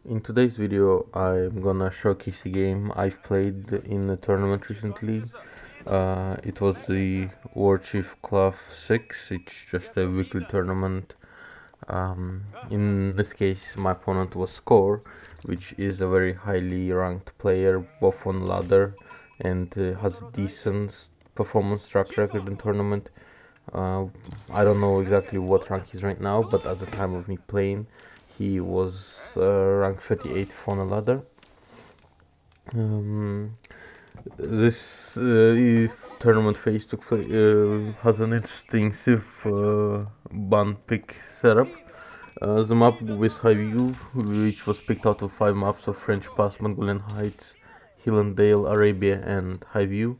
In today's video, I'm gonna showcase a game I've played in a tournament recently. It was the Warchief Club 6. It's just a weekly tournament. In this case, my opponent was Score, which is a very highly ranked player, both on ladder and has a decent performance track record in tournament. I don't know exactly what rank he's right now, but at the time of me playing, he was rank 38 on a ladder. This tournament phase has an interesting Civ ban pick setup. The map with high view, which was picked out of 5 maps of French Pass, Mongolian Heights, Hill and Dale, Arabia, and High View.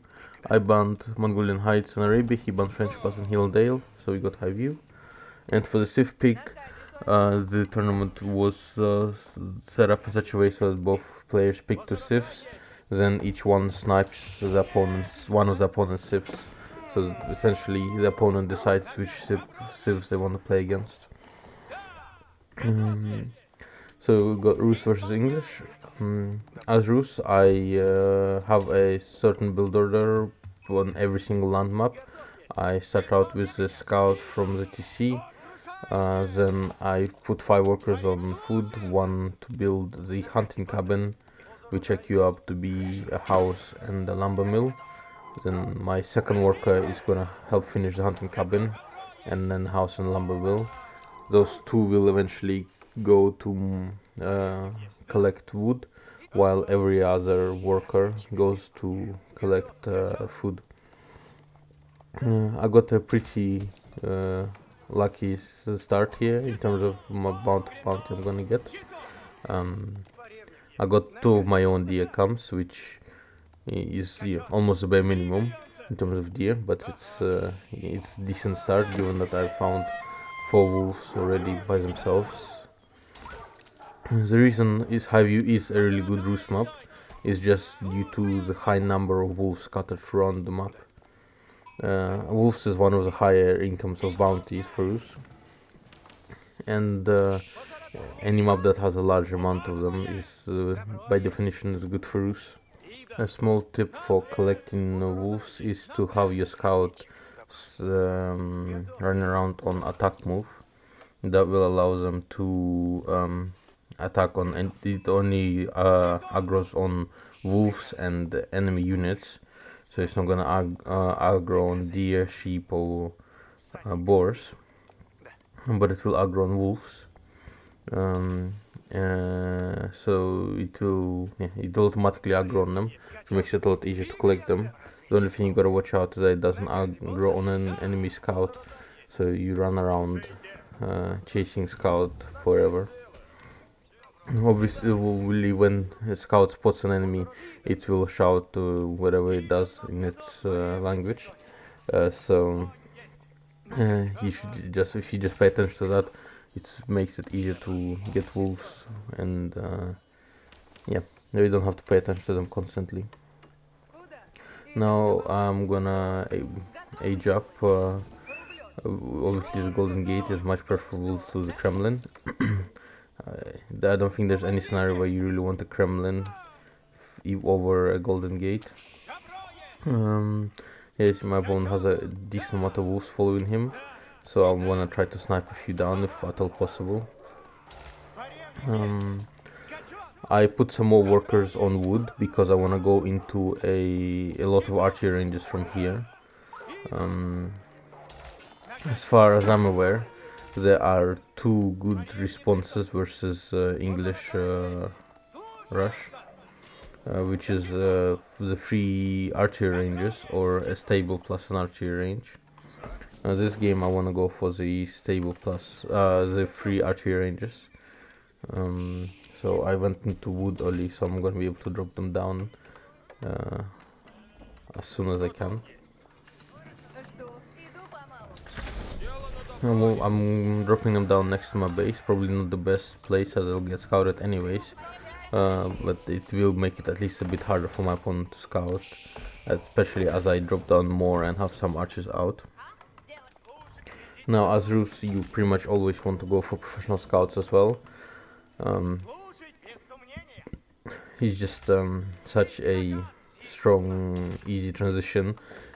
I banned Mongolian Heights and Arabia, he banned French Pass and Hill and Dale, so we got High View. And for the Civ pick, the tournament was set up in such a way so that both players pick 2 civs, then each one snipes one of the opponent's civs. So essentially, the opponent decides which civs they want to play against. So we got Rus versus English. As Rus, I have a certain build order on every single land map. I start out with the scout from the TC. Then I put 5 workers on food, 1 to build the hunting cabin, which I queue up to be a house and a lumber mill. Then my second worker is gonna help finish the hunting cabin, and then house and lumber mill. Those 2 will eventually go to collect wood, while every other worker goes to collect food. I got a pretty lucky start here in terms of my bounty I'm gonna get. I got 2 of my own deer camps, which is almost the bare minimum in terms of deer, but it's decent start given that I found 4 wolves already by themselves. The reason is High View is a really good Rus map is just due to the high number of wolves scattered around the map. Wolves is one of the higher incomes of bounties for Rus, and any map that has a large amount of them is by definition is good for Rus. A small tip for collecting wolves is to have your scout run around on attack move. That will allow them to attack on, and it only aggroes on wolves and enemy units, so it's not gonna aggro on deer, sheep, or boars, but it will aggro on wolves. So it will automatically aggro on them, which makes it a lot easier to collect them. The only thing you gotta watch out is that it doesn't aggro on an enemy scout, so you run around chasing scout forever. Obviously, when a scout spots an enemy, it will shout whatever it does in its language. So if you just pay attention to that, it makes it easier to get wolves, and yeah, you don't have to pay attention to them constantly. Now I'm gonna age up. Obviously, the Golden Gate is much preferable to the Kremlin. I don't think there's any scenario where you really want a Kremlin over a Golden Gate. Yes, my opponent has a decent amount of wolves following him, so I'm gonna try to snipe a few down if at all possible. I put some more workers on wood because I wanna go into a lot of archery ranges from here. As far as I'm aware, there are 2 good responses versus English Rush, which is the free archery ranges or a stable plus an archery range. This game I want to go for the stable plus the free archery ranges. So I went into wood early, so I'm going to be able to drop them down as soon as I can. Well, I'm dropping them down next to my base, probably not the best place as they'll get scouted anyways, but it will make it at least a bit harder for my opponent to scout, especially as I drop down more and have some archers out. Now as Rus, you pretty much always want to go for professional scouts as well. he's just such a strong, easy transition,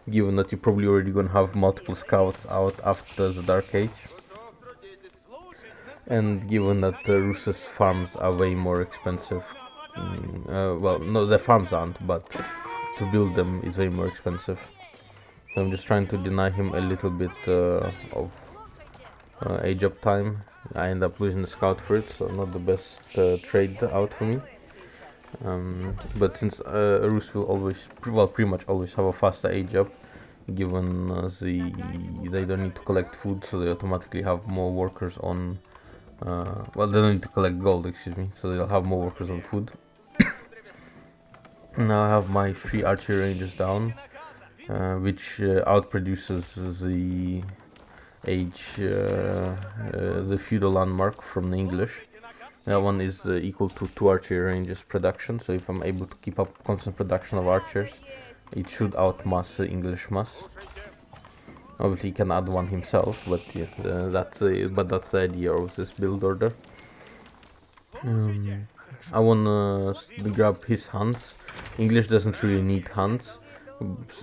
given that you're probably already gonna have multiple scouts out after the Dark Age, and given that Rus's farms are way more expensive. Well, no, the farms aren't, but to build them is way more expensive. So I'm just trying to deny him a little bit of age up time. I end up losing the scout for it, so not the best trade out for me. But since Rus will always, well, pretty much always have a faster age up, given they don't need to collect food, so they automatically have more workers on. Well, they don't need to collect gold, excuse me, so they'll have more workers on food. Now I have my 3 archery ranges down, which outproduces the age, the feudal landmark from the English. That one is equal to 2 archery ranges production, so if I'm able to keep up constant production of archers, it should outmass the English mass. Obviously he can add one himself, but yeah, that's the idea of this build order. I wanna grab his hunts. English doesn't really need hunts,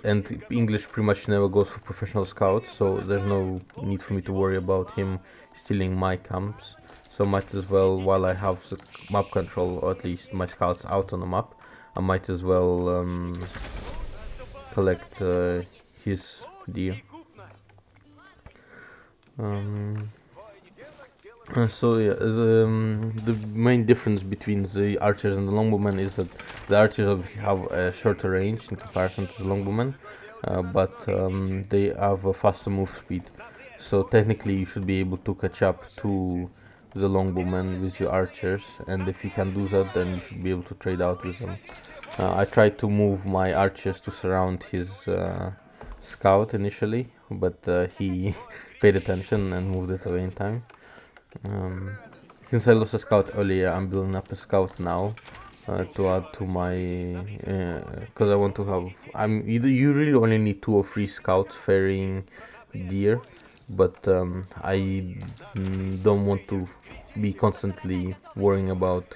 and English pretty much never goes for professional scouts, so there's no need for me to worry about him stealing my camps. So might as well, while I have the map control, or at least my scouts out on the map, I might as well collect his deer. So yeah, the main difference between the archers and the longbowmen is that the archers have a shorter range in comparison to the longbowmen, but they have a faster move speed. So technically you should be able to catch up to the longbowmen with your archers, and if you can do that, then you should be able to trade out with them. I tried to move my archers to surround his scout initially, but he paid attention and moved it away in time. Since I lost a scout earlier, I'm building up a scout now to add to my, because I want to have, you really only need 2 or 3 scouts ferrying deer, but I don't want to be constantly worrying about,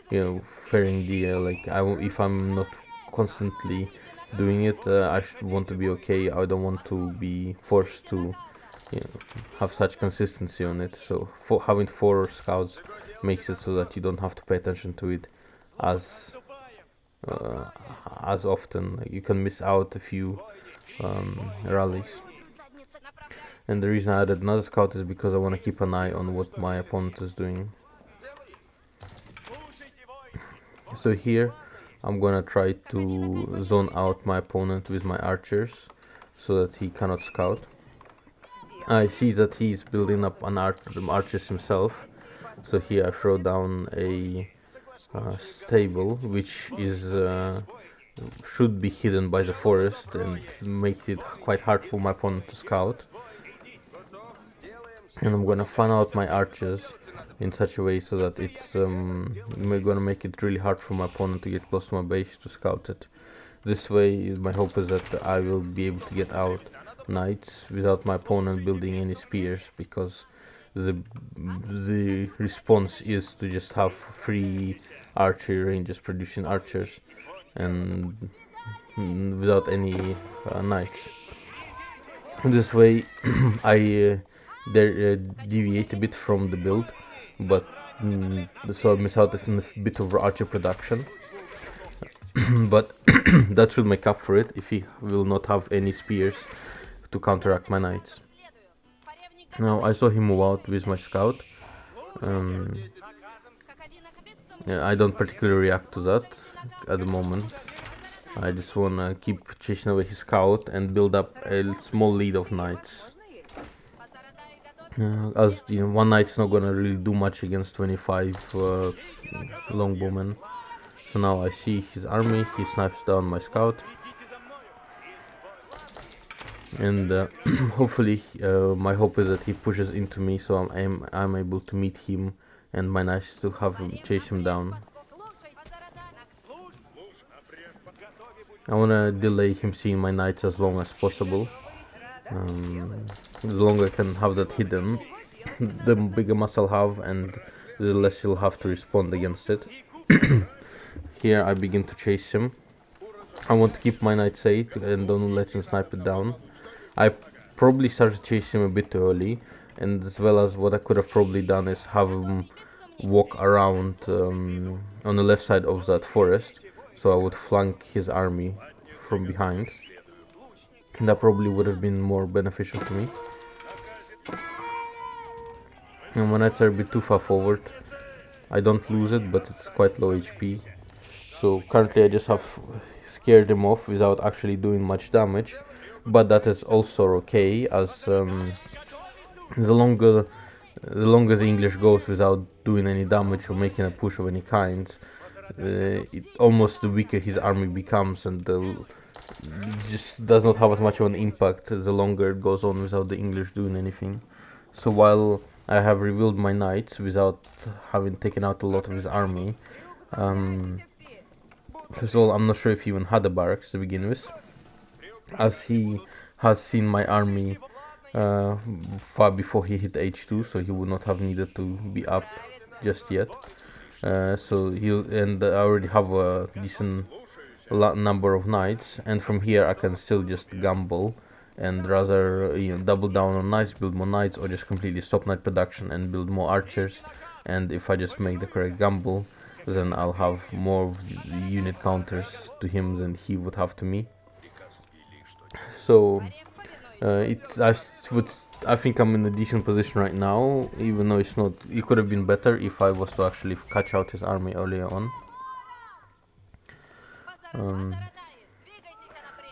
ferrying deer. Like if I'm not constantly doing it, I should want to be okay. I don't want to be forced to have such consistency on it. So having 4 scouts makes it so that you don't have to pay attention to it as often. Like, you can miss out a few rallies. And the reason I added another scout is because I want to keep an eye on what my opponent is doing. So here I'm gonna try to zone out my opponent with my archers so that he cannot scout. I see that he's building up an archers himself, so here I throw down a stable, which is should be hidden by the forest and makes it quite hard for my opponent to scout. And I'm gonna fan out my archers in such a way so that it's gonna make it really hard for my opponent to get close to my base to scout it. This way, my hope is that I will be able to get out knights without my opponent building any spears, because the response is to just have 3 archery ranges producing archers and without any knights. This way I deviate a bit from the build, but so I miss out on a bit of archer production. But that should make up for it if he will not have any spears to counteract my knights. Now I saw him move out with my scout. Yeah, I don't particularly react to that at the moment. I just wanna keep chasing away his scout and build up a small lead of knights. As you know, one knight's not gonna really do much against 25 longbowmen. So now I see his army, he snipes down my scout. And hopefully my hope is that he pushes into me, so I'm able to meet him and my knights to have him chase him down. I wanna delay him seeing my knights as long as possible. The longer I can have that hidden, the bigger mass I'll have and the less he'll have to respond against it. here I begin to chase him. I want to keep my knight safe and don't let him snipe it down. I probably started chasing him a bit early, and as well as what I could have probably done is have him walk around on the left side of that forest, so I would flank his army from behind. And that probably would have been more beneficial to me. And when I try a bit too far forward, I don't lose it, but it's quite low HP. So currently I just have scared him off without actually doing much damage, but that is also okay, as the longer the English goes without doing any damage or making a push of any kind, almost the weaker his army becomes, and it just does not have as much of an impact the longer it goes on without the English doing anything. So while I have revealed my knights without having taken out a lot of his army, first of all, I'm not sure if he even had a barracks to begin with, as he has seen my army far before he hit H2, so he would not have needed to be up just yet. So I already have a decent number of knights, and from here I can still just gamble and rather double down on knights, build more knights, or just completely stop knight production and build more archers. And if I just make the correct gamble, then I'll have more unit counters to him than he would have to me. So I think I'm in a decent position right now, even though it's not. It could have been better if I was to actually catch out his army earlier on.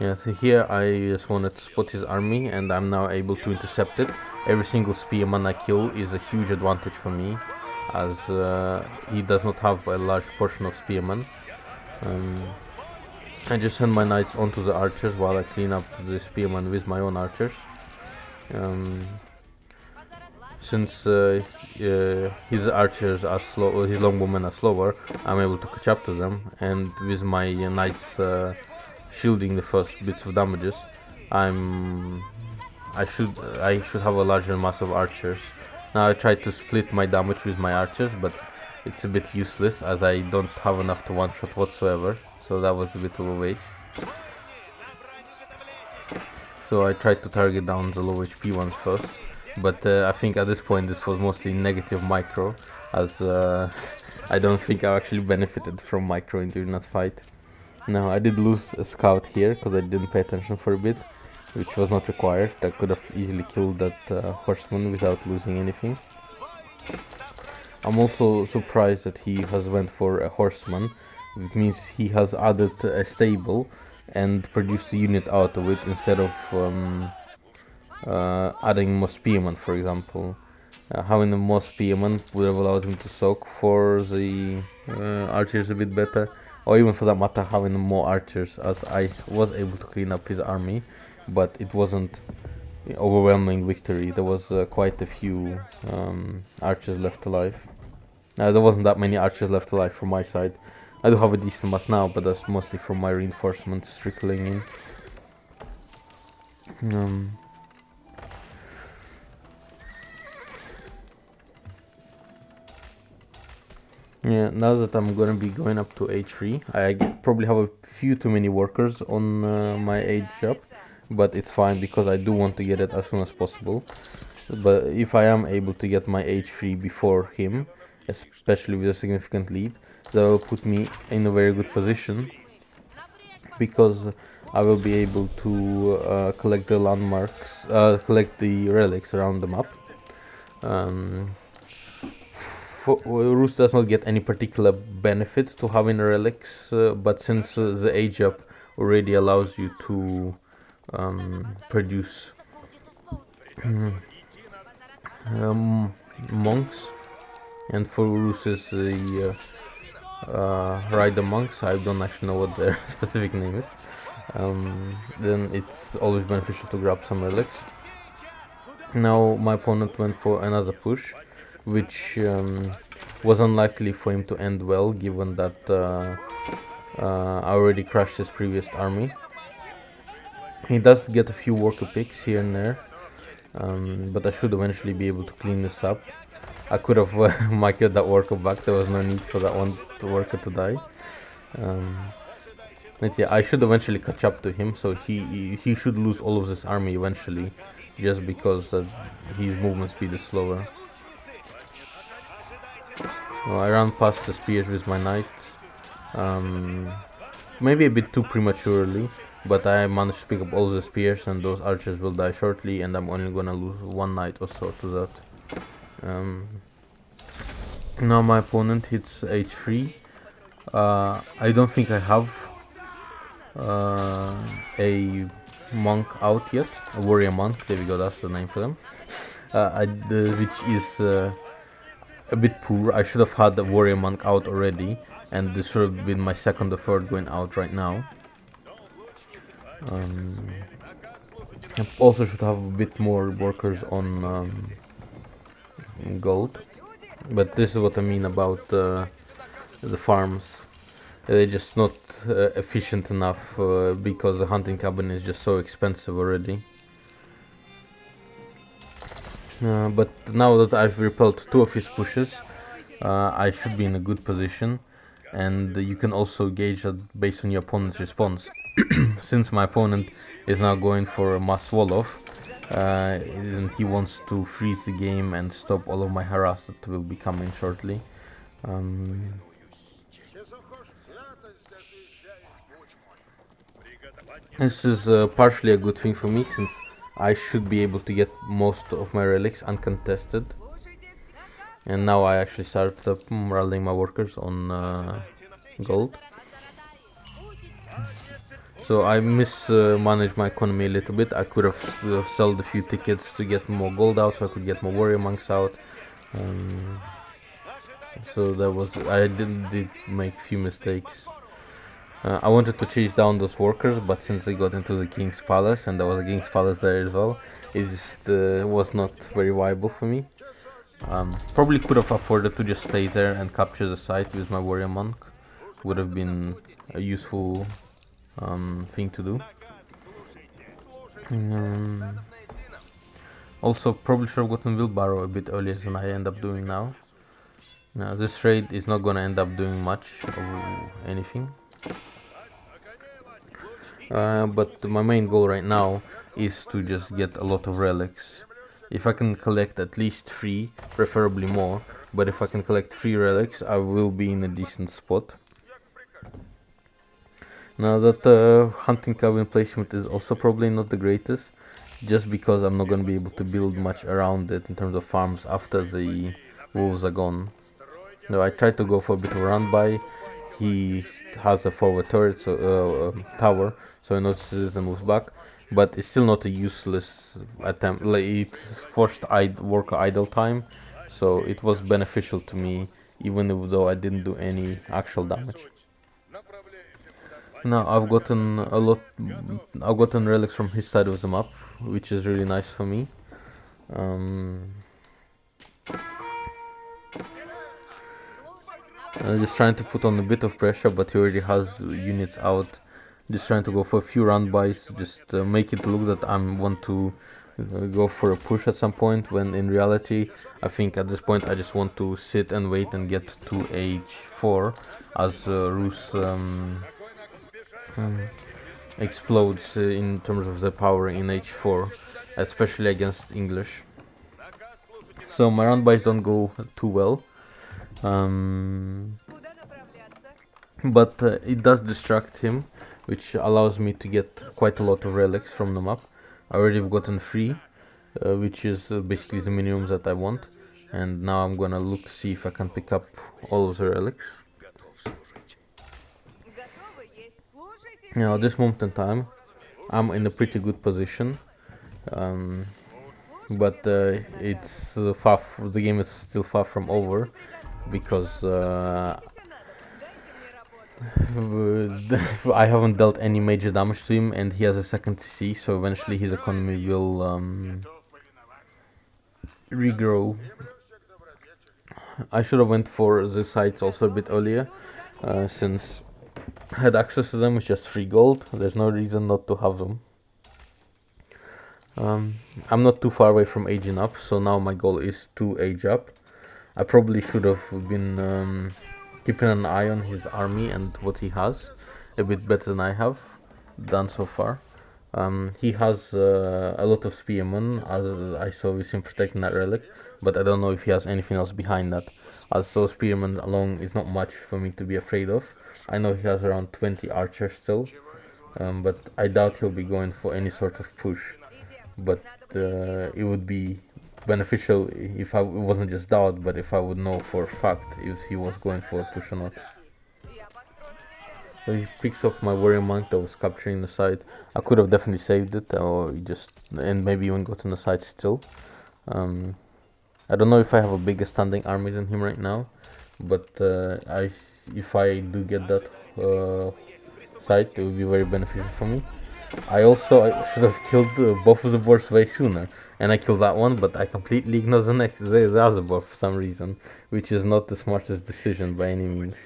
Yeah, so here I just wanted to spot his army, and I'm now able to intercept it. Every single spearman I kill is a huge advantage for me, as he does not have a large portion of spearmen. I just send my knights onto the archers while I clean up the spearmen with my own archers. Since his archers are slow, his longbowmen are slower, I'm able to catch up to them, and with my knights shielding the first bits of damages, I should have a larger mass of archers. Now I try to split my damage with my archers, but it's a bit useless as I don't have enough to one-shot whatsoever, so that was a bit of a waste. So I tried to target down the low HP ones first, but I think at this point this was mostly negative micro, as I don't think I actually benefited from micro during that fight. Now I did lose a scout here because I didn't pay attention for a bit, which was not required. I could have easily killed that horseman without losing anything. I'm also surprised that he has went for a horseman. It means he has added a stable and produced a unit out of it instead of adding more spearmen, for example. Having a more spearmen would have allowed him to soak for the archers a bit better, or even for that matter having more archers, as I was able to clean up his army, but it wasn't overwhelming victory. There was quite a few archers left alive. There wasn't that many archers left alive from my side. I do have a decent mass now, but that's mostly from my reinforcements trickling in. Yeah, now that I'm gonna be going up to H3, I probably have a few too many workers on my age up, but it's fine because I do want to get it as soon as possible. But if I am able to get my H3 before him, especially with a significant lead, that will put me in a very good position, because I will be able to collect the landmarks, collect the relics around the map. Rus does not get any particular benefit to having relics, but since the age up already allows you to produce monks, and for Rus is the rider monks, I don't actually know what their specific name is, then it's always beneficial to grab some relics. Now my opponent went for another push, which was unlikely for him to end well, given that I already crushed his previous army. He does get a few worker picks here and there, but I should eventually be able to clean this up. I could have mic'd that worker back, there was no need for that one worker to die. Um, but yeah, I should eventually catch up to him, so he should lose all of this army eventually, just because his movement speed is slower. I ran past the spears with my knights, maybe a bit too prematurely, but I managed to pick up all the spears, and those archers will die shortly, and I'm only gonna lose one knight or so to that. Now my opponent hits h3. I don't think I have a monk out yet, a warrior monk. There we go, that's the name for them. Which is a bit poor. I should have had the warrior monk out already, and this should have been my second or third going out right now. I also should have a bit more workers on gold, but this is what I mean about the farms. They're just not efficient enough because the hunting cabin is just so expensive already. But now that I've repelled two of his pushes, I should be in a good position, and you can also gauge that based on your opponent's response. Since my opponent is now going for a mass wall-off, and he wants to freeze the game and stop all of my harass that will be coming shortly. This is partially a good thing for me, since I should be able to get most of my relics uncontested. And now I actually start rallying my workers on gold. So I mismanaged my economy a little bit. I could have sold a few tickets to get more gold out, so I could get more warrior monks out. So that was, I did make a few mistakes. I wanted to chase down those workers, but since they got into the king's palace, and there was a king's palace there as well, it just was not very viable for me. Probably could have afforded to just stay there and capture the site with my warrior monk. Would have been a useful thing to do. Also, probably should have gotten wheelbarrow a bit earlier than I end up doing now. Now, this raid is not gonna end up doing much of anything. But my main goal right now is to just get a lot of relics. If I can collect at least 3, preferably more, but if I can collect 3 relics, I will be in a decent spot. Now that hunting cabin placement is also probably not the greatest, just because I'm not going to be able to build much around it in terms of farms after the wolves are gone. Now I tried to go for a bit of a run by. He has a forward turret, so tower, so he notices and moves back, but it's still not a useless attempt. Like, it forced worker idle time, so it was beneficial to me, even though I didn't do any actual damage. Now I've gotten relics from his side of the map, which is really nice for me. Just trying to put on a bit of pressure, but he already has units out. Just trying to go for a few run bys, just make it look that I want to go for a push at some point, when in reality I think at this point I just want to sit and wait and get to h4 as Rus explodes in terms of the power in h4, especially against English. So my run bys don't go too well. But it does distract him, which allows me to get quite a lot of relics from the map. I already have gotten 3, which is basically the minimum that I want, and now I'm gonna look to see if I can pick up all of the relics. Now at this moment in time I'm in a pretty good position, but it's the game is still far from over, because I haven't dealt any major damage to him, and he has a second CC, so eventually his economy will regrow. I should have went for the sites also a bit earlier, since I had access to them with just 3 gold. There's no reason not to have them. I'm not too far away from aging up, so now my goal is to age up. I probably should have been keeping an eye on his army and what he has a bit better than I have done so far. He has a lot of spearmen, as I saw with him protecting that relic, but I don't know if he has anything else behind that. As those spearmen alone is not much for me to be afraid of. I know he has around 20 archers still, but I doubt he'll be going for any sort of push. But it would be beneficial if it wasn't just doubt, but if I would know for a fact if he was going for a push or not. So he picks up my warrior monk that was capturing the site. I could have definitely saved it, or just and maybe even gotten the site still. I don't know if I have a bigger standing army than him right now, but if I do get that site, it would be very beneficial for me. I should have killed both of the boars way sooner, and I killed that one, but I completely ignored the other boar for some reason, which is not the smartest decision by any means.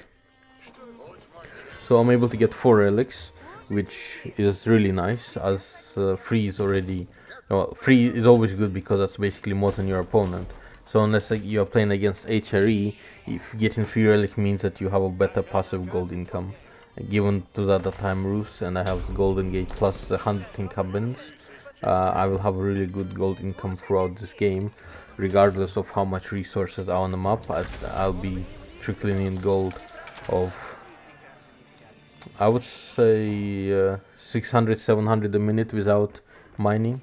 So I'm able to get 4 relics, which is really nice, as 3 is already... Well, 3 is always good because that's basically more than your opponent. So unless you're playing against HRE, if getting 3 relic means that you have a better passive gold income. Given to that I'm Rus and I have the golden gate plus the 100 incumbents, I will have a really good gold income throughout this game, regardless of how much resources are on the map. I'll be trickling in gold of, I would say, 600, 700 a minute without mining.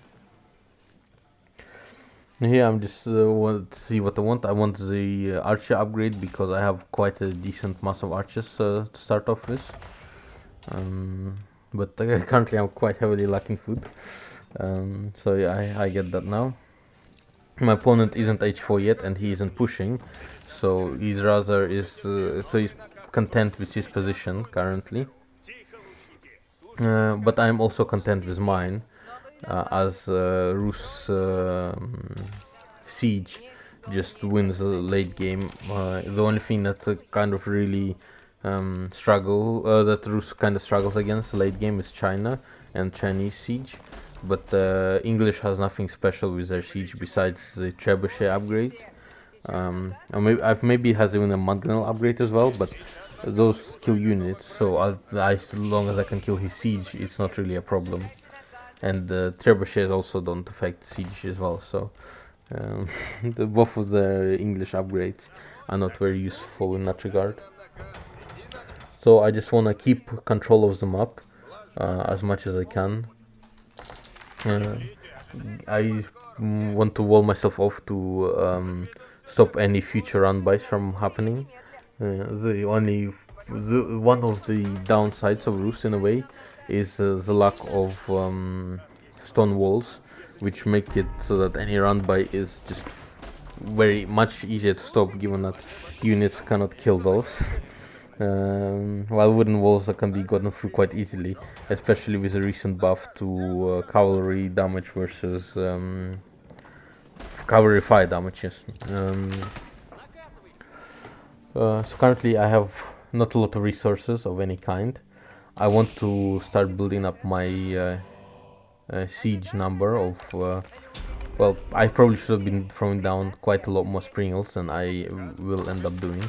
Here I'm just want to see what I want. I want the archer upgrade because I have quite a decent mass of archers to start off with. But currently I'm quite heavily lacking food. So yeah, I get that now. My opponent isn't H4 yet and he isn't pushing, so he's rather he's content with his position currently. But I'm also content with mine. As Rus Siege just wins the late game. The only thing that kind of really that Rus kind of struggles against the late game is China and Chinese Siege. But English has nothing special with their Siege besides the trebuchet upgrade. Or maybe it has even a Mangonel upgrade as well, but those kill units, so as long as I can kill his Siege, it's not really a problem. And the trebuchets also don't affect siege as well, so both of the English upgrades are not very useful in that regard. So I just want to keep control of the map as much as I can. I want to wall myself off to stop any future run-bys from happening. One of the downsides of Rus in a way is the lack of stone walls, which make it so that any run-by is just very much easier to stop, given that units cannot kill those. While wooden walls can be gotten through quite easily, especially with the recent buff to cavalry damage versus cavalry fire damage. Yes. So currently I have not a lot of resources of any kind. I want to start building up my siege number of, well, I probably should have been throwing down quite a lot more springles than I will end up doing,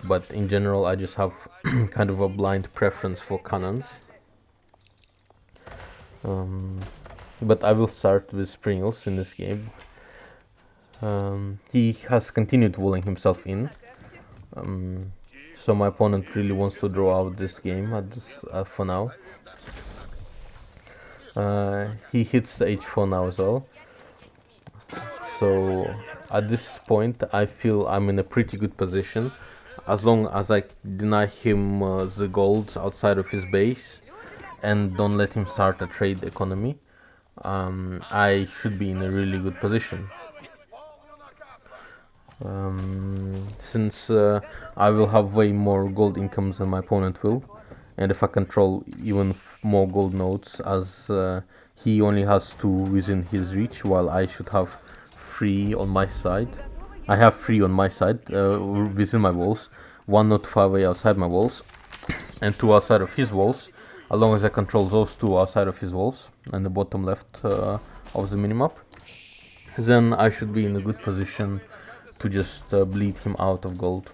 but in general I just have kind of a blind preference for cannons. But I will start with springles in this game. He has continued walling himself in. So my opponent really wants to draw out this game for now. He hits the H4 now as well. So at this point I feel I'm in a pretty good position. As long as I deny him the golds outside of his base and don't let him start a trade economy, I should be in a really good position. Since I will have way more gold incomes than my opponent will, and if I control even more gold nodes, as he only has 2 within his reach, while I should have 3 on my side. I have 3 on my side within my walls, 1 not far away outside my walls, and 2 outside of his walls. As long as I control those 2 outside of his walls and the bottom left of the minimap, then I should be in a good position to just bleed him out of gold.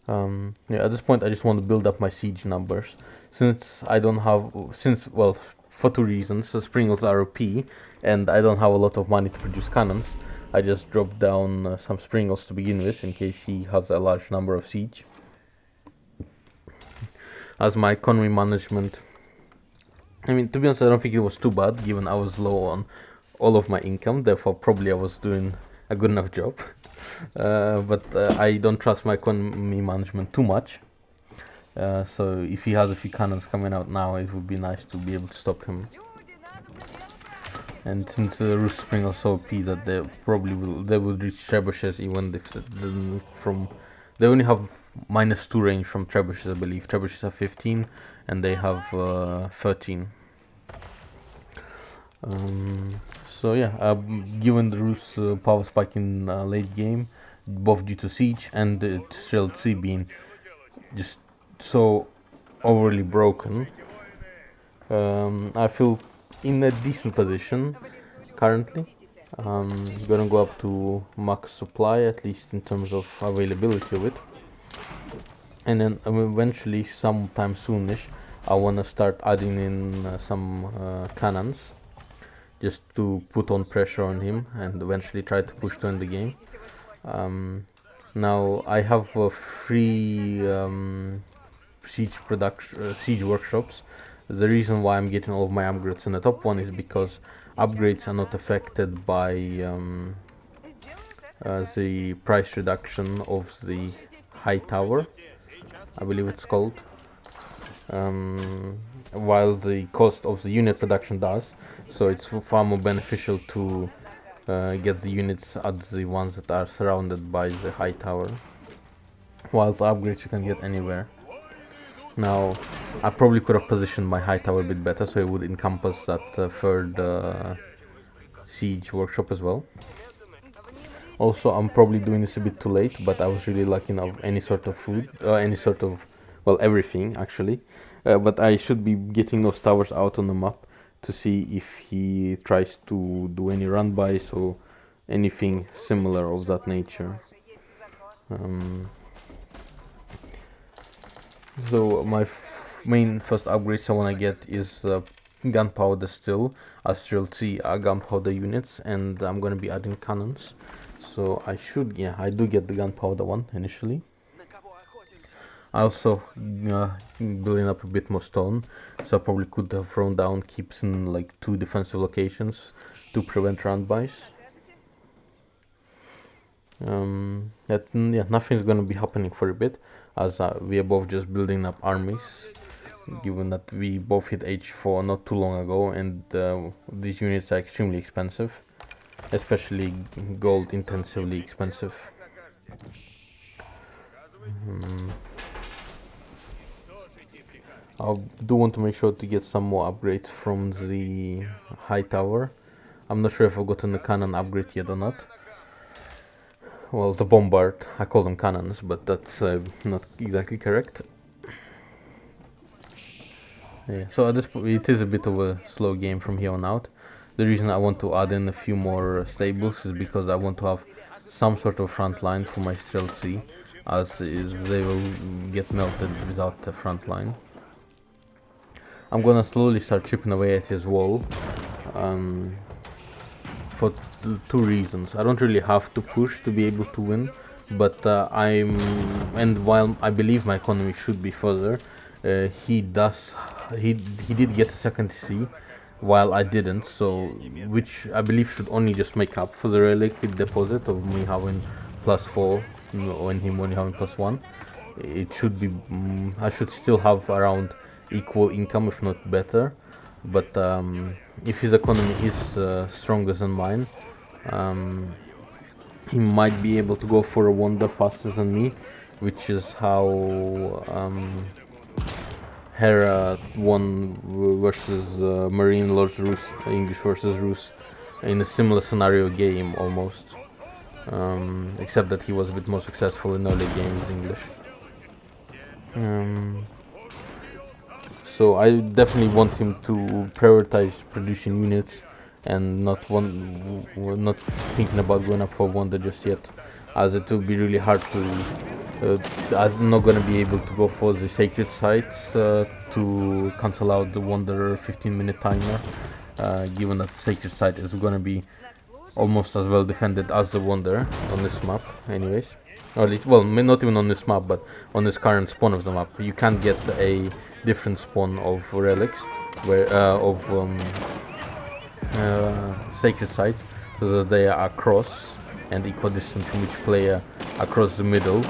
Yeah, at this point I just want to build up my siege numbers, since I don't have, well, for two reasons. So Springles are OP, and I don't have a lot of money to produce cannons. I just dropped down some Springles to begin with, in case he has a large number of siege. As my economy management, I mean, to be honest, I don't think it was too bad, given I was low on all of my income, therefore probably I was doing a good enough job. But I don't trust my economy management too much. So if he has a few cannons coming out now, it would be nice to be able to stop him. And since the Rus Spring are so OP that they probably will reach trebuchets, even if they only have -2 range from trebuchets, I believe. Trebuchets have 15 and they have 13. So yeah, given the Rus power spike in late game, both due to siege and the Strel C being just so overly broken, I feel in a decent position currently. Gonna go up to max supply, at least in terms of availability of it, and then eventually, sometime soonish, I wanna start adding in some cannons, just to put on pressure on him and eventually try to push to end the game. Now I have free siege workshops. The reason why I'm getting all of my upgrades in the top one is because upgrades are not affected by the price reduction of the high tower, I believe it's called, while the cost of the unit production does. So it's far more beneficial to get the units at the ones that are surrounded by the high tower, while the upgrades you can get anywhere. Now, I probably could have positioned my high tower a bit better, so it would encompass that third siege workshop as well. Also, I'm probably doing this a bit too late, but I was really lacking of any sort of food, well, everything actually. But I should be getting those towers out on the map to see if he tries to do any run-bys or anything similar of that nature. So my main first upgrades I want to get is gunpowder still, as you'll see are gunpowder units, and I'm going to be adding cannons. So I do get the gunpowder one initially. I also building up a bit more stone, so I probably could have thrown down keeps in like 2 defensive locations to prevent run-bys. Nothing's going to be happening for a bit, as we are both just building up armies, given that we both hit H4 not too long ago, and these units are extremely expensive, especially gold intensively expensive. I do want to make sure to get some more upgrades from the high tower. I'm not sure if I've gotten the cannon upgrade yet or not. Well, the bombard, I call them cannons, but that's not exactly correct. Yeah, so at this point it is a bit of a slow game from here on out. The reason I want to add in a few more stables is because I want to have some sort of front line for my Streltsy, as is they will get melted without a front line. I'm gonna slowly start chipping away at his wall, for 2 reasons. I don't really have to push to be able to win, but while I believe my economy should be further, he did get a second C, while I didn't, so which I believe should only just make up for the relic deposit of me having +4 and him only having +1. It should be I should still have around equal income, if not better. But if his economy is stronger than mine, he might be able to go for a wonder faster than me, which is how Hera won versus Marine Lords Rus, English versus Rus, in a similar scenario game almost, except that he was a bit more successful in early game with English. So I definitely want him to prioritize producing units and not thinking about going up for wonder just yet. as it will be really hard to. I'm not gonna be able to go for the sacred sites to cancel out the Wonder 15-minute timer, given that the sacred site is gonna be almost as well defended as the Wonder on this map, anyways. Or at least, well, not even on this map, but on this current spawn of the map. You can get a different spawn of relics, where sacred sites, so that they are across and equidistant from each player across the middle.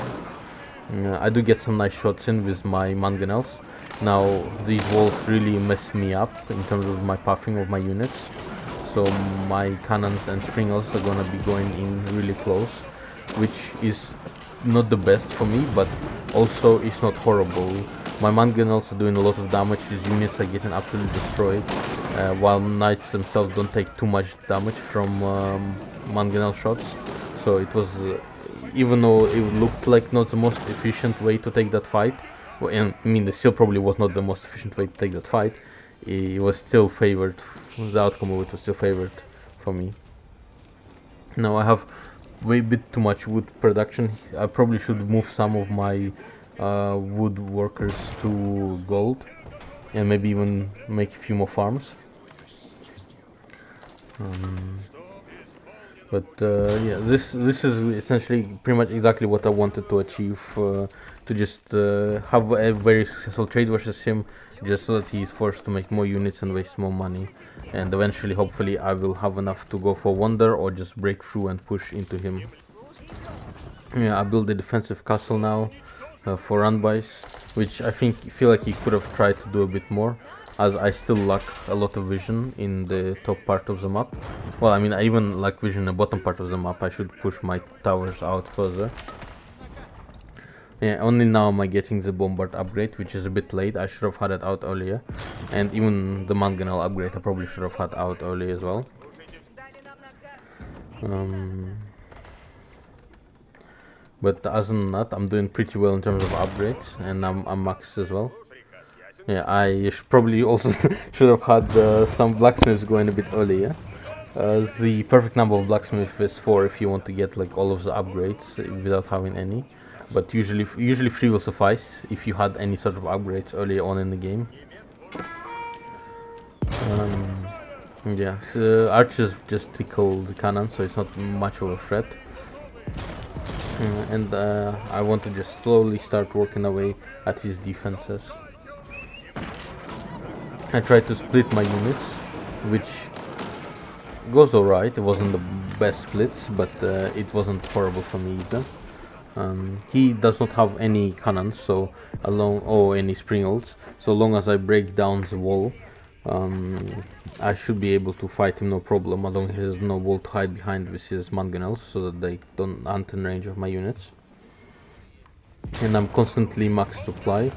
I do get some nice shots in with my mangonels. Now these walls really mess me up in terms of my pathing of my units, so my cannons and springles are gonna be going in really close, which is not the best for me, but also it's not horrible. My mangonels are doing a lot of damage, these units are getting absolutely destroyed, while knights themselves don't take too much damage from mangonel shots. So it was, even though it looked like not the most efficient way to take that fight, well, and I mean it still probably was not the most efficient way to take that fight, it was still favored, the outcome of it was still favored for me. Now I have way bit too much wood production. I probably should move some of my wood workers to gold, and maybe even make a few more farms. But yeah, this is essentially pretty much exactly what I wanted to achieve, to just have a very successful trade versus him, just so that he is forced to make more units and waste more money, and eventually hopefully I will have enough to go for Wonder or just break through and push into him. Yeah, I build a defensive castle now for Runbys, which I feel like he could have tried to do a bit more, as I still lack a lot of vision in the top part of the map. Well, I mean, I even lack vision in the bottom part of the map. I should push my towers out further. Yeah, only now am I getting the bombard upgrade, which is a bit late. I should have had it out earlier, and even the mangonel upgrade I probably should have had out earlier as well. But other than that, I'm doing pretty well in terms of upgrades, and I'm maxed as well. Yeah, I probably also should have had some blacksmiths going a bit earlier. The perfect number of blacksmith is 4 if you want to get like all of the upgrades without having any. But usually 3 will suffice if you had any sort of upgrades earlier on in the game. Yeah, archers just tickle the cannon, so it's not much of a threat. And I want to just slowly start working away at his defenses. I tried to split my units, which goes alright. It wasn't the best splits, but it wasn't horrible for me either. He does not have any cannons, so or any springles. So long as I break down the wall, I should be able to fight him no problem, as long as he has no wall to hide behind with his mangonels, so that they aren't in range of my units. And I'm constantly max supply,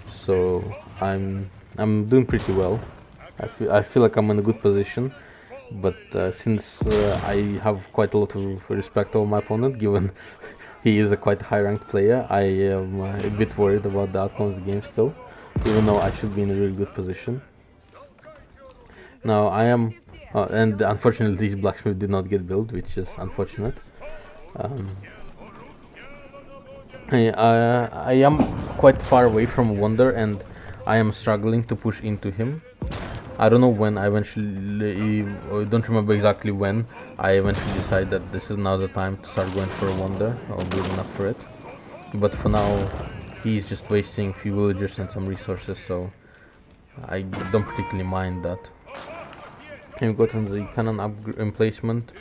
so I'm doing pretty well. I feel like I'm in a good position, but since I have quite a lot of respect over my opponent, given he is a quite high ranked player, I am a bit worried about the outcome of the game still, even though I should be in a really good position. Now I am, and unfortunately this blacksmith did not get built, which is unfortunate. I am quite far away from Wonder, and I am struggling to push into him. I don't know when I eventually, I don't remember exactly when I eventually decide that this is now the time to start going for a Wonder, or building up for it. But for now, he's just wasting a few villagers and some resources, so I don't particularly mind that. We've gotten the cannon emplacement,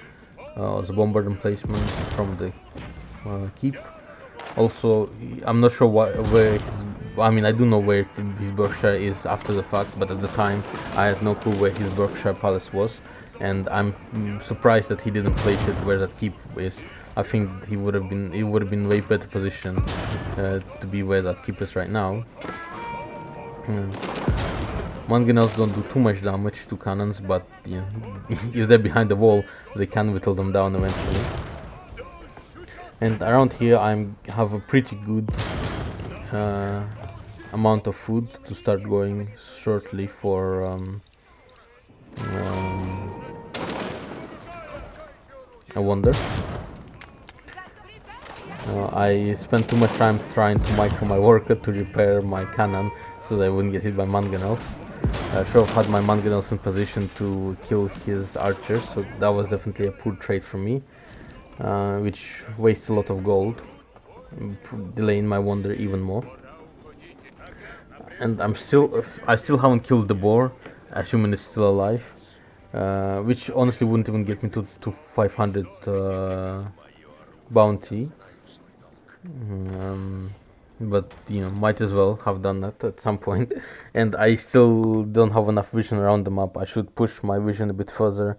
the bombard emplacement from the keep. Also, I'm not sure where his, I mean, I do know where his Berkshire is after the fact, but at the time I had no clue where his Berkshire palace was, and I'm surprised that he didn't place it where that keep is. I think it would have been way better position to be where that keep is right now. Mangonels don't do too much damage to cannons, but yeah, if they're behind the wall, they can whittle them down eventually. And around here I have a pretty good amount of food to start going shortly for a Wonder. I spent too much time trying to micro my worker to repair my cannon so that I wouldn't get hit by mangonels. I should have had my mangonels in position to kill his archers, so that was definitely a poor trade for me, which wastes a lot of gold, delaying my wonder even more. And I still haven't killed the boar, assuming it's still alive, which honestly wouldn't even get me to 500 bounty. But you know, might as well have done that at some point. And I still don't have enough vision around the map. I should push my vision a bit further,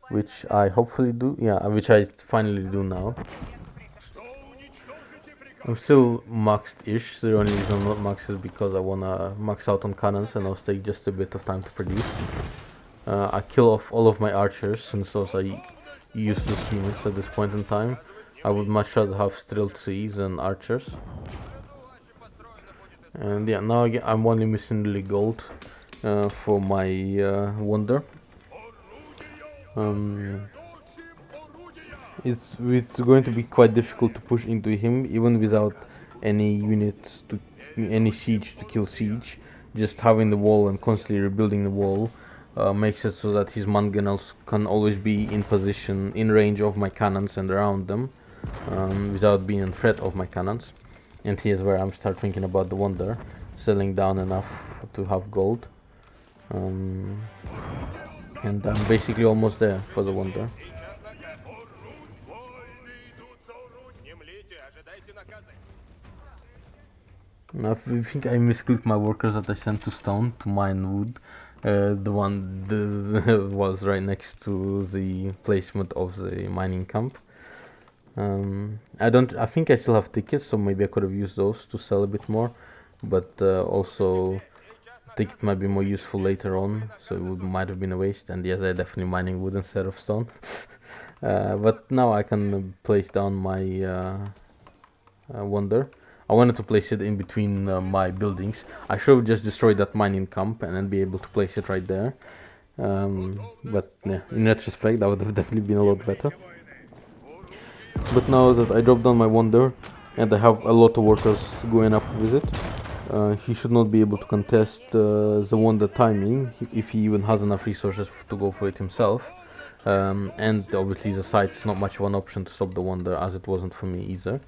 which I hopefully do. Yeah, which I finally do now. I'm still maxed-ish. The only reason I'm not maxed is because I wanna max out on cannons and I'll take just a bit of time to produce. I kill off all of my archers since those are useless units at this point in time. I would much rather have Streltsies than archers. And yeah, now I'm only missing really gold for my wonder. It's going to be quite difficult to push into him even without any units to any siege to kill siege. Just having the wall and constantly rebuilding the wall makes it so that his mangonels can always be in position, in range of my cannons and around them, without being in threat of my cannons. And here's where I'm start thinking about the wonder, selling down enough to have gold, and I'm basically almost there for the wonder. I think I misclicked my workers that I sent to stone to mine wood. The one was right next to the placement of the mining camp. I think I still have tickets, so maybe I could have used those to sell a bit more, but also ticket might be more useful later on, so it might have been a waste. And yes, I'm definitely mining wood instead of stone. But now I can place down my wonder. I wanted to place it in between my buildings. I should have just destroyed that mining camp and then be able to place it right there. But yeah, in retrospect, that would have definitely been a lot better. But now that I dropped down my wonder and I have a lot of workers going up with it, he should not be able to contest the wonder timing if he even has enough resources to go for it himself. And obviously the site's not much of an option to stop the wonder, as it wasn't for me either.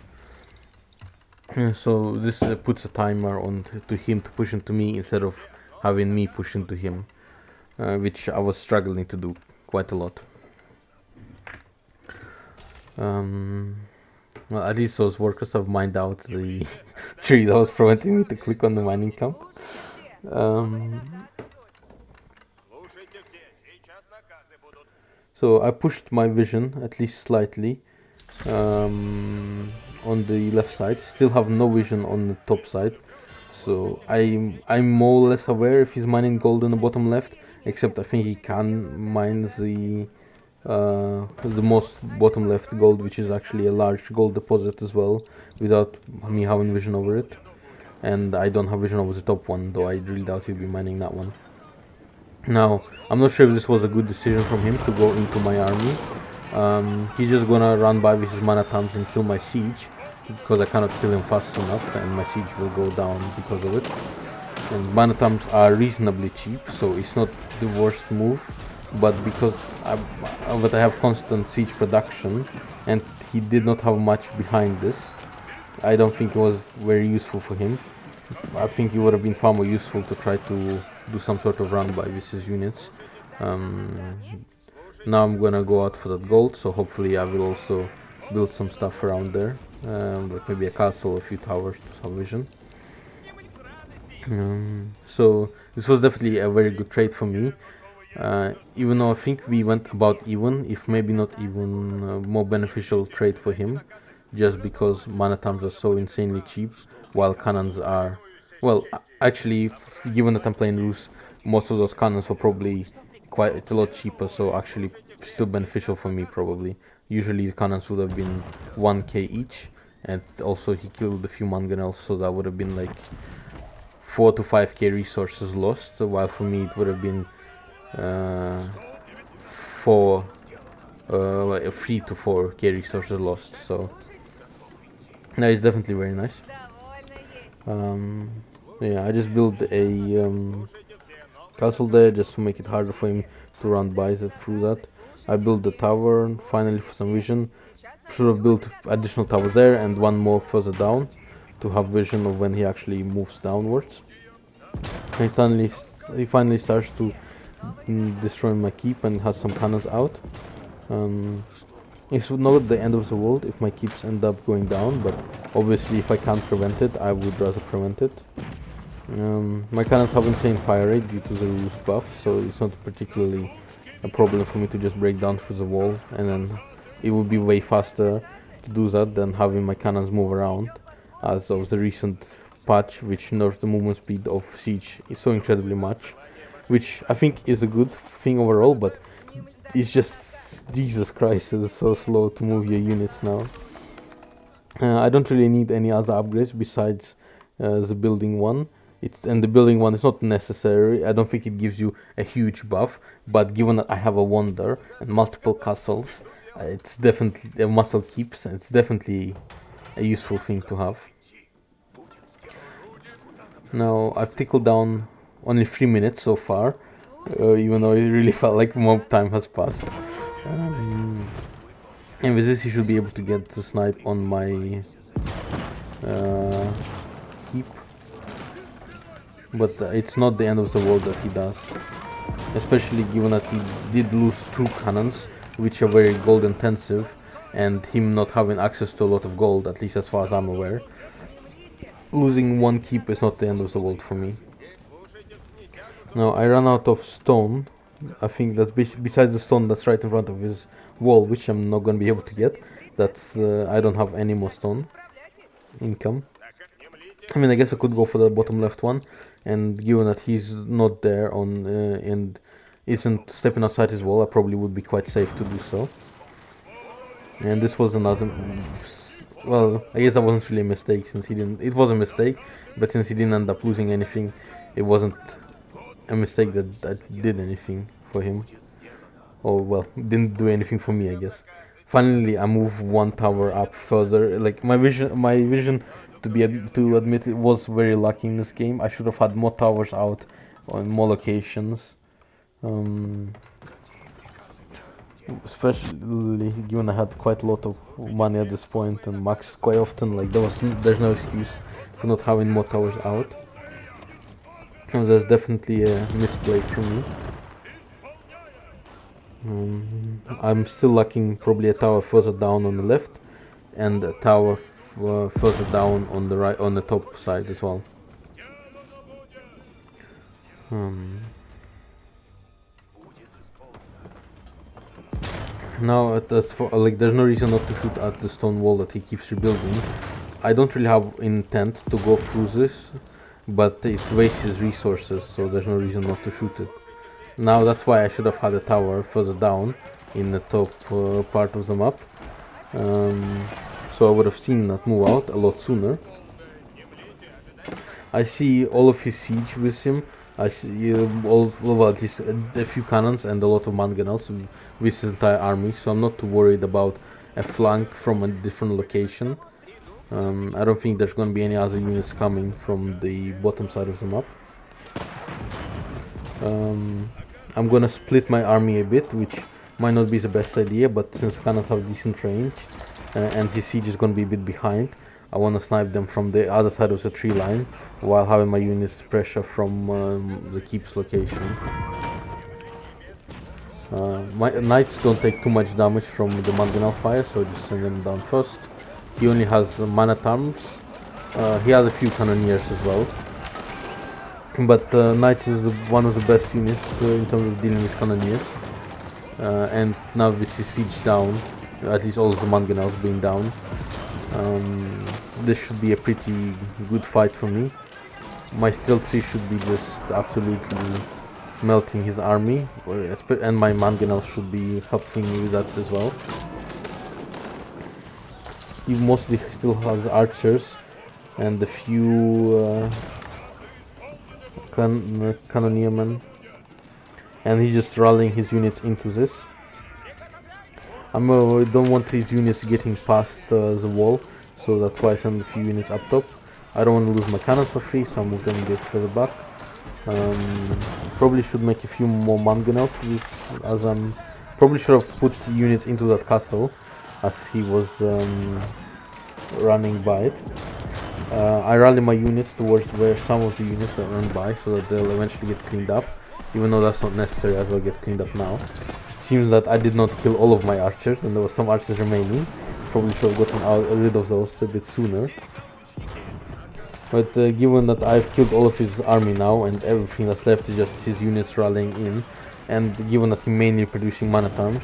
So this puts a timer on to him to push into me instead of having me push into him, which I was struggling to do quite a lot. Well, at least those workers have mined out the tree that was preventing me to click on the mining camp. So I pushed my vision at least slightly on the left side. Still have no vision on the top side, so I'm more or less aware if he's mining gold in the bottom left, except I think he can mine the most bottom left gold, which is actually a large gold deposit as well, without me having vision over it. And I don't have vision over the top one, though I really doubt he'll be mining that one. Now, I'm not sure if this was a good decision from him to go into my army. He's just gonna run by with his mana tams and kill my siege, because I cannot kill him fast enough and my siege will go down because of it. And mana tams are reasonably cheap, so it's not the worst move. But because I have constant siege production and he did not have much behind this, I don't think it was very useful for him. I think it would have been far more useful to try to do some sort of run by with his units. Now I'm gonna go out for that gold, so hopefully I will also build some stuff around there, like maybe a castle, a few towers to have vision. So this was definitely a very good trade for me, even though I think we went about even, if maybe not even more beneficial trade for him, just because mana tams are so insanely cheap, while cannons are, well, actually, given that I'm playing Rus, most of those cannons were probably quite a lot cheaper, so actually still beneficial for me probably. Usually the cannons would have been 1k each, and also he killed a few mangonels, so that would have been like 4 to 5k resources lost, while for me it would have been 3 to 4k resources lost. So No, it's definitely very nice. Yeah, I just built a castle there just to make it harder for him to run by through that. I built the tower finally for some vision. Should have built additional towers there and one more further down to have vision of when he actually moves downwards. He finally starts to destroy my keep and has some cannons out. Um, it's not the end of the world if my keeps end up going down, but obviously if I can't prevent it, I would rather prevent it. My cannons have insane fire rate due to the reduced buff, so it's not particularly a problem for me to just break down through the wall, and then it would be way faster to do that than having my cannons move around, as of the recent patch which nerfed the movement speed of Siege so incredibly much, which I think is a good thing overall, but it's just, Jesus Christ, it's so slow to move your units now. I don't really need any other upgrades besides the building one. And the building one is not necessary. I don't think it gives you a huge buff, but given that I have a wonder and multiple castles, it's definitely a muscle keeps, and it's definitely a useful thing to have. Now I've tickled down only 3 minutes so far, even though it really felt like more time has passed. And with this, you should be able to get the snipe on my keep. But it's not the end of the world that he does. Especially given that he did lose 2 cannons, which are very gold intensive, and him not having access to a lot of gold, at least as far as I'm aware. Losing 1 keep is not the end of the world for me. Now I ran out of stone. I think that's besides the stone that's right in front of his wall, which I'm not going to be able to get. That's I don't have any more stone income. I mean, I guess I could go for the bottom left one, and given that he's not there on and isn't stepping outside his wall, I probably would be quite safe to do so. And this was another, well, I guess that wasn't really a mistake since he didn't, it was a mistake, but since he didn't end up losing anything, it wasn't a mistake that did anything for him. Or, well, didn't do anything for me, I guess. Finally, I moved 1 tower up further. Like, my vision to admit it was very lucky in this game. I should have had more towers out on more locations. Especially given I had quite a lot of money at this point and maxed quite often. Like, there's no excuse for not having more towers out. And there's definitely a misplay for me. I'm still lacking probably a tower further down on the left and a tower further down on the right, on the top side as well. Now there's no reason not to shoot at the stone wall that he keeps rebuilding. I don't really have intent to go through this, but it wastes his resources, so there's no reason not to shoot it. Now that's why I should have had a tower further down in the top part of the map, so I would have seen that move out a lot sooner. I see all of his siege with him. I see at least a few cannons and a lot of mangonels with his entire army, so I'm not too worried about a flank from a different location. I don't think there's going to be any other units coming from the bottom side of the map. I'm gonna split my army a bit, which might not be the best idea, but since cannons have decent range and his siege is gonna be a bit behind, I wanna snipe them from the other side of the tree line while having my units pressure from the keep's location. My knights don't take too much damage from the mangonel fire, so just send them down first. He only has man-at-arms. He has a few cannoneers as well. But Knights is one of the best units in terms of dealing with cannoneers. And now with his siege down, at least all of the mangonels being down, this should be a pretty good fight for me. My stealth siege should be just absolutely melting his army, and my mangonels should be helping me with that as well. He mostly still has archers and a few cannoneermen, and he's just rallying his units into this. I don't want his units getting past the wall, so that's why I sent a few units up top. I don't want to lose my cannons for free, so I moved them a bit further back. Probably should make a few more mangonels, as probably should have put units into that castle as he was running by it. I rally my units towards where some of the units that run by, so that they'll eventually get cleaned up, even though that's not necessary, as they'll get cleaned up now. Seems that I did not kill all of my archers, and there was some archers remaining. Probably should have gotten rid of those a bit sooner. But given that I've killed all of his army now, and everything that's left is just his units rallying in, and given that he's mainly producing man-at-arms,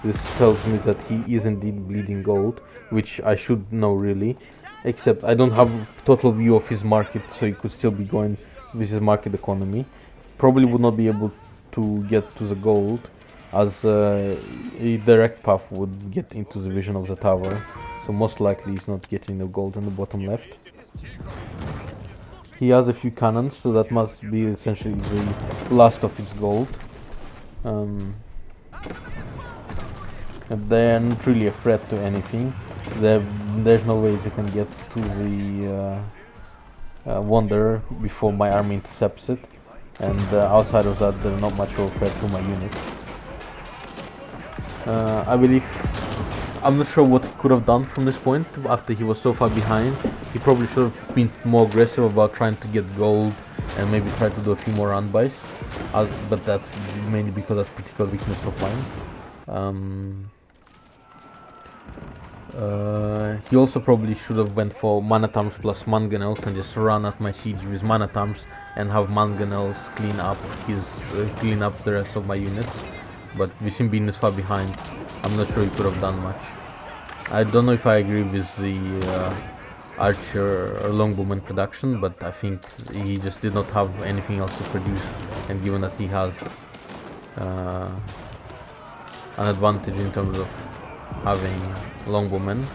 this tells me that he is indeed bleeding gold, which I should know really, except I don't have a total view of his market, so he could still be going with his market economy. Probably would not be able to get to the gold, as a direct path would get into the vision of the tower, so most likely he's not getting the gold on the bottom left. He has a few cannons, so that must be essentially the last of his gold. They're not really a threat to anything. There's no way they can get to the Wanderer before my army intercepts it, and outside of that they're not much of a threat to my units. I believe, I'm not sure what he could have done from this point after he was so far behind. He probably should have been more aggressive about trying to get gold and maybe try to do a few more run-bys, but that's mainly because that's critical weakness of mine. He also probably should have went for man-at-arms plus mangonels and just run at my siege with man-at-arms and have mangonels clean up the rest of my units. But with him being this far behind, I'm not sure he could have done much. I don't know if I agree with the archer or longbowman production, but I think he just did not have anything else to produce, and given that he has an advantage in terms of having longbowmen,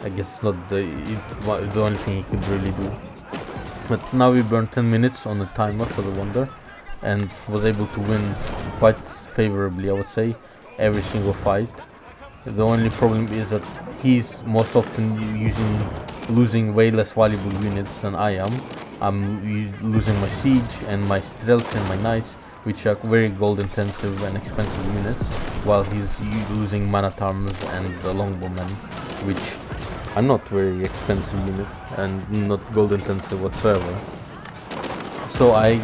I guess it's the only thing he could really do. But now we burned 10 minutes on the timer for the Wonder, and was able to win quite favorably, I would say, every single fight. The only problem is that he's most often losing way less valuable units than I am. I'm losing my siege and my strelts and my knights, which are very gold intensive and expensive units, while he's losing man-at-arms and the longbowmen, which are not very expensive units and not gold intensive whatsoever. So I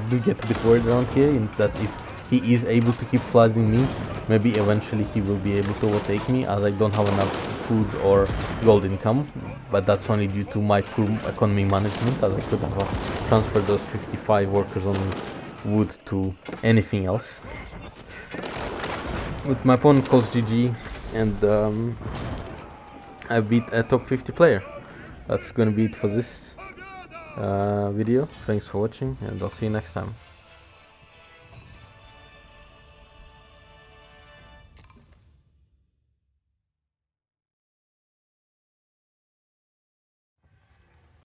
do get a bit worried around here, in that if he is able to keep flooding me, maybe eventually he will be able to overtake me, as I don't have enough food or gold income, but that's only due to my poor economy management, as I could have transferred those 55 workers on wood to anything else. But my opponent calls GG, and I beat a top 50 player. That's gonna be it for this video. Thanks for watching, and I'll see you next time.